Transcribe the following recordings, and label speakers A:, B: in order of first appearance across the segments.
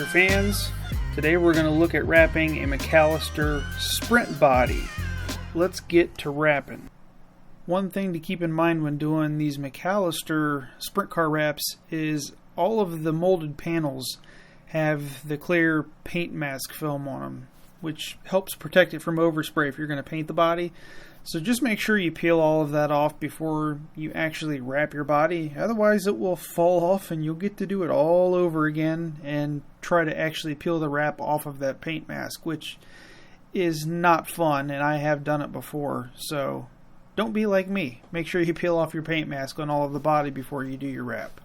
A: McAllister fans. Today we're going to look at wrapping a McAllister Sprint body. Let's get to wrapping. One thing to keep in mind when doing these McAllister Sprint car wraps is all of the molded panels have the clear paint mask film on them, which helps protect it from overspray if you're going to paint the body. So just make sure you peel all of that off before you actually wrap your body. Otherwise it will fall off and you'll get to do it all over again and try to actually peel the wrap off of that paint mask, which is not fun, and I have done it before. So don't be like me. Make sure you peel off your paint mask on all of the body before you do your wrap.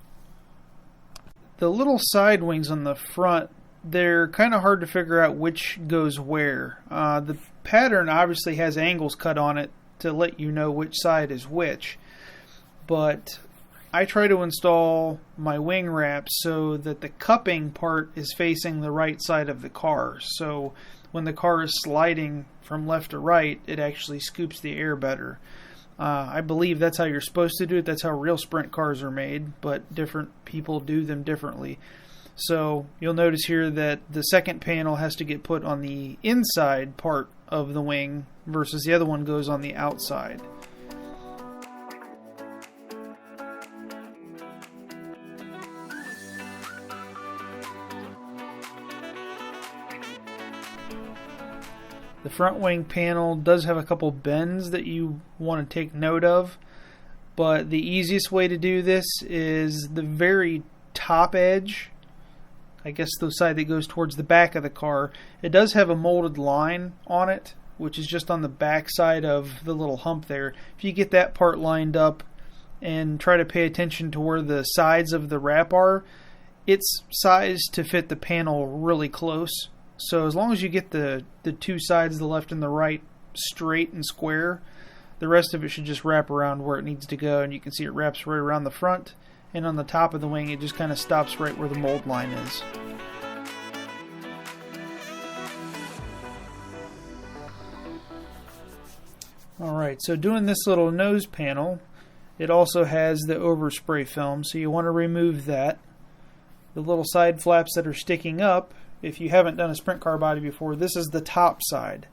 A: The little side wings on the front, they're kind of hard to figure out which goes where. The pattern obviously has angles cut on it to let you know which side is which, but I try to install my wing wraps so that the cupping part is facing the right side of the car. So when the car is sliding from left to right, it actually scoops the air better. I believe that's how you're supposed to do it. That's how real sprint cars are made, but different people do them differently. So you'll notice here that the second panel has to get put on the inside part of the wing versus the other one goes on the outside. The front wing panel does have a couple bends that you want to take note of, but the easiest way to do this is the very top edge. I guess the side that goes towards the back of the car. It does have a molded line on it, which is just on the back side of the little hump there. If you get that part lined up and try to pay attention to where the sides of the wrap are, it's sized to fit the panel really close. So as long as you get the two sides, the left and the right, straight and square, the rest of it should just wrap around where it needs to go. And you can see it wraps right around the front. And on the top of the wing, it just kind of stops right where the mold line is. Alright, so doing this little nose panel, it also has the overspray film, so you want to remove that. The little side flaps that are sticking up, if you haven't done a sprint car body before, this is the top side.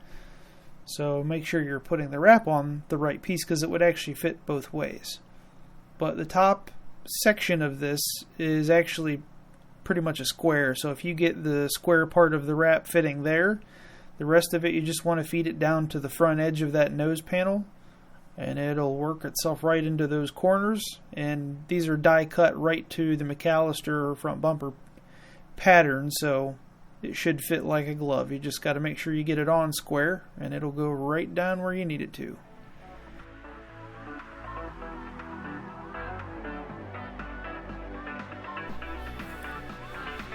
A: So make sure you're putting the wrap on the right piece because it would actually fit both ways. But the top section of this is actually pretty much a square, so if you get the square part of the wrap fitting there, the rest of it you just want to feed it down to the front edge of that nose panel and it'll work itself right into those corners. And these are die cut right to the McAllister front bumper pattern, so it should fit like a glove. You just got to make sure you get it on square and it'll go right down where you need it to.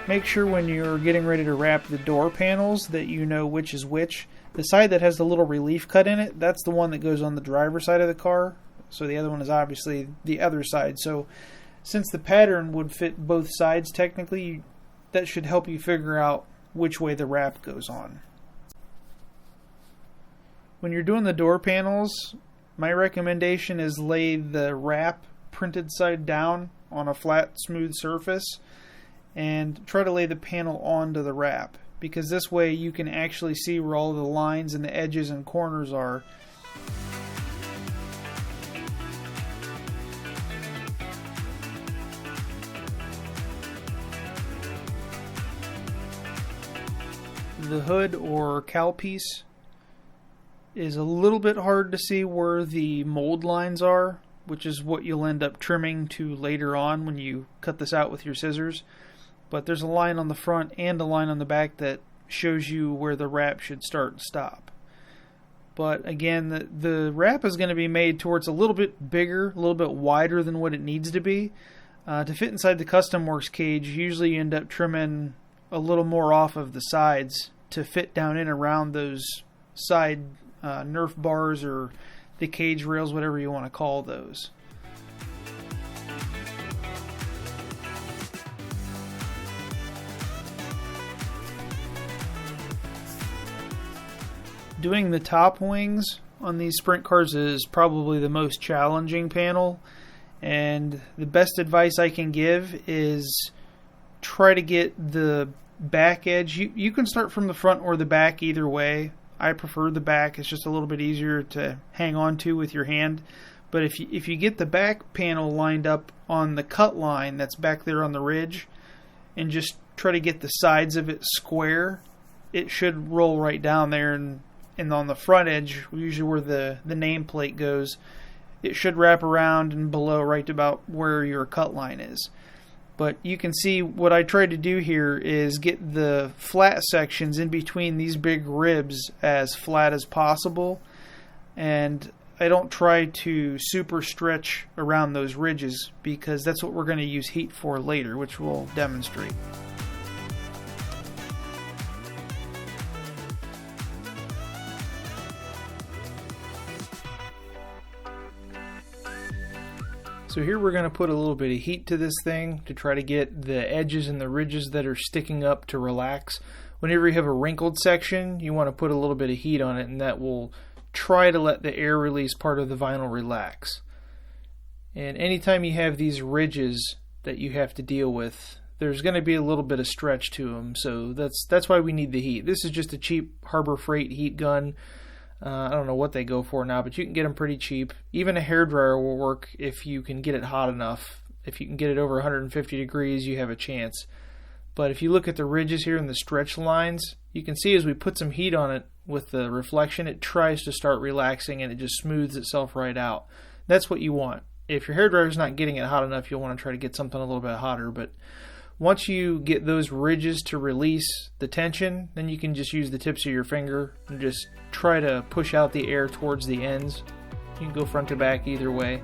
A: Make sure when you're getting ready to wrap the door panels that you know which is which. The side that has the little relief cut in it, that's the one that goes on the driver's side of the car. So the other one is obviously the other side. So since the pattern would fit both sides technically, that should help you figure out which way the wrap goes on. When you're doing the door panels, my recommendation is lay the wrap printed side down on a flat, smooth surface and try to lay the panel onto the wrap, because this way you can actually see where all the lines and the edges and corners are. The hood or cowl piece is a little bit hard to see where the mold lines are, which is what you'll end up trimming to later on when you cut this out with your scissors. But there's a line on the front and a line on the back that shows you where the wrap should start and stop. But again, the wrap is going to be made towards a little bit bigger, a little bit wider than what it needs to be. To fit inside the CustomWorks cage, usually you end up trimming a little more off of the sides to fit down in around those side Nerf bars or the cage rails, whatever you want to call those. Doing the top wings on these sprint cars is probably the most challenging panel, and the best advice I can give is try to get the back edge, you can start from the front or the back, either way. I prefer the back. It's just a little bit easier to hang on to with your hand. But if you get the back panel lined up on the cut line that's back there on the ridge, and just try to get the sides of it square, it should roll right down there. And on the front edge, usually where the nameplate goes, it should wrap around and below right about where your cut line is. But you can see what I tried to do here is get the flat sections in between these big ribs as flat as possible. And I don't try to super stretch around those ridges, because that's what we're going to use heat for later, which we'll demonstrate. So here we're going to put a little bit of heat to this thing to try to get the edges and the ridges that are sticking up to relax. Whenever you have a wrinkled section, you want to put a little bit of heat on it, and that will try to let the air release part of the vinyl relax. And anytime you have these ridges that you have to deal with, there's going to be a little bit of stretch to them. So that's why we need the heat. This is just a cheap Harbor Freight heat gun. I don't know what they go for now, but you can get them pretty cheap. Even a hairdryer will work if you can get it hot enough. If you can get it over 150 degrees, you have a chance. But if you look at the ridges here and the stretch lines, you can see as we put some heat on it with the reflection, it tries to start relaxing and it just smooths itself right out. That's what you want. If your hairdryer is not getting it hot enough, you'll want to try to get something a little bit hotter. But once you get those ridges to release the tension, then you can just use the tips of your finger and just try to push out the air towards the ends. You can go front to back either way.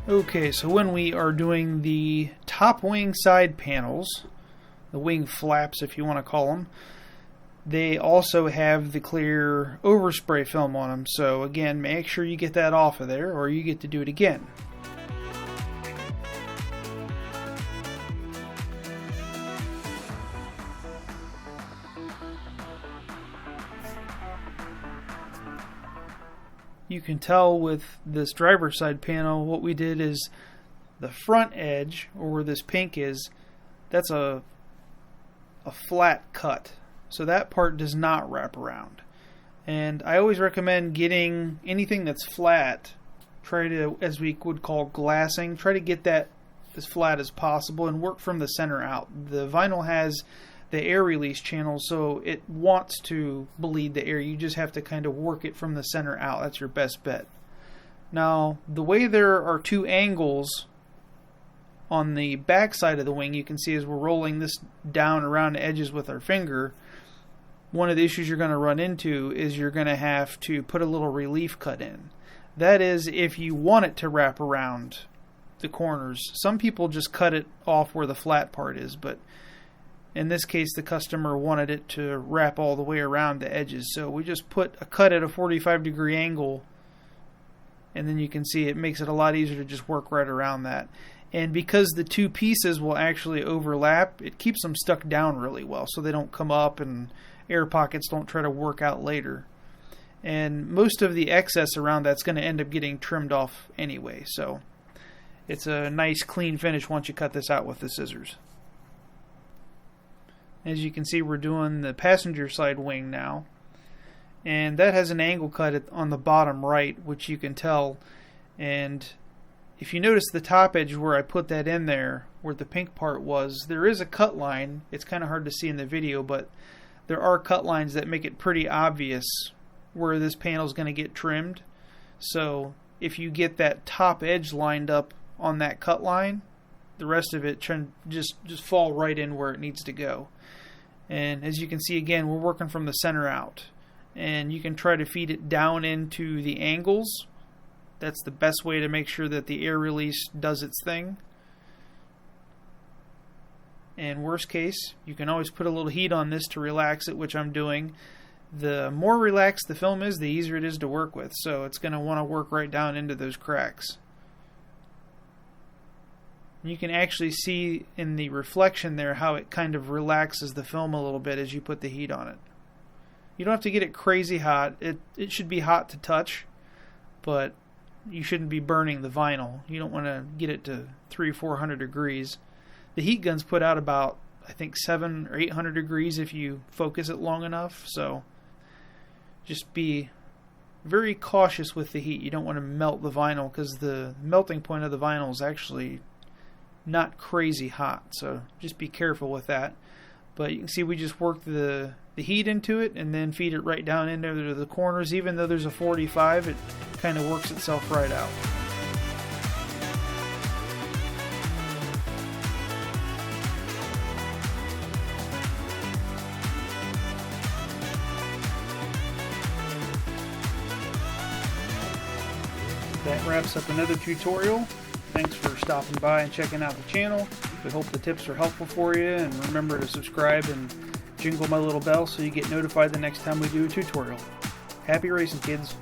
A: Okay, so when we are doing the top wing side panels, the wing flaps if you want to call them, they also have the clear overspray film on them. So again, make sure you get that off of there, or you get to do it again. You can tell with this driver's side panel, what we did is the front edge, or where this pink is, that's a flat cut. So that part does not wrap around. And I always recommend getting anything that's flat, try to, as we would call glassing, try to get that as flat as possible and work from the center out. The vinyl has the air release channel, so it wants to bleed the air. You just have to kind of work it from the center out. That's your best bet. Now, the way there are two angles on the back side of the wing, you can see as we're rolling this down around the edges with our finger, one of the issues you're going to run into is you're going to have to put a little relief cut in. That is if you want it to wrap around the corners. Some people just cut it off where the flat part is, but in this case, the customer wanted it to wrap all the way around the edges. So we just put a cut at a 45-degree angle, and then you can see it makes it a lot easier to just work right around that. And because the two pieces will actually overlap, it keeps them stuck down really well so they don't come up and air pockets don't try to work out later. And most of the excess around that's going to end up getting trimmed off anyway. So it's a nice clean finish once you cut this out with the scissors. As you can see, we're doing the passenger side wing now, and that has an angle cut on the bottom right, which you can tell. And if you notice the top edge where I put that in there, where the pink part was, there is a cut line. It's kind of hard to see in the video, but there are cut lines that make it pretty obvious where this panel is going to get trimmed. So if you get that top edge lined up on that cut line, the rest of it just fall right in where it needs to go. And as you can see, again, we're working from the center out, and you can try to feed it down into the angles. That's the best way to make sure that the air release does its thing. And worst case, you can always put a little heat on this to relax it, which I'm doing. the more relaxed the film is, the easier it is to work with. So it's going to want to work right down into those cracks. You can actually see in the reflection there how it kind of relaxes the film a little bit as you put the heat on it. You don't have to get it crazy hot. It should be hot to touch, but you shouldn't be burning the vinyl. You don't want to get it to 300-400 degrees. The heat guns put out about, I think, 700 or 800 degrees if you focus it long enough. So just be very cautious with the heat. You don't want to melt the vinyl, because the melting point of the vinyl is actually not crazy hot. So just be careful with that. But you can see we just worked the heat into it and then feed it right down into the corners. Even though there's a 45, it kind of works itself right out. That wraps up another tutorial. Thanks for stopping by and checking out the channel. We hope the tips are helpful for you, and remember to subscribe and jingle my little bell so you get notified the next time we do a tutorial. Happy racing, kids!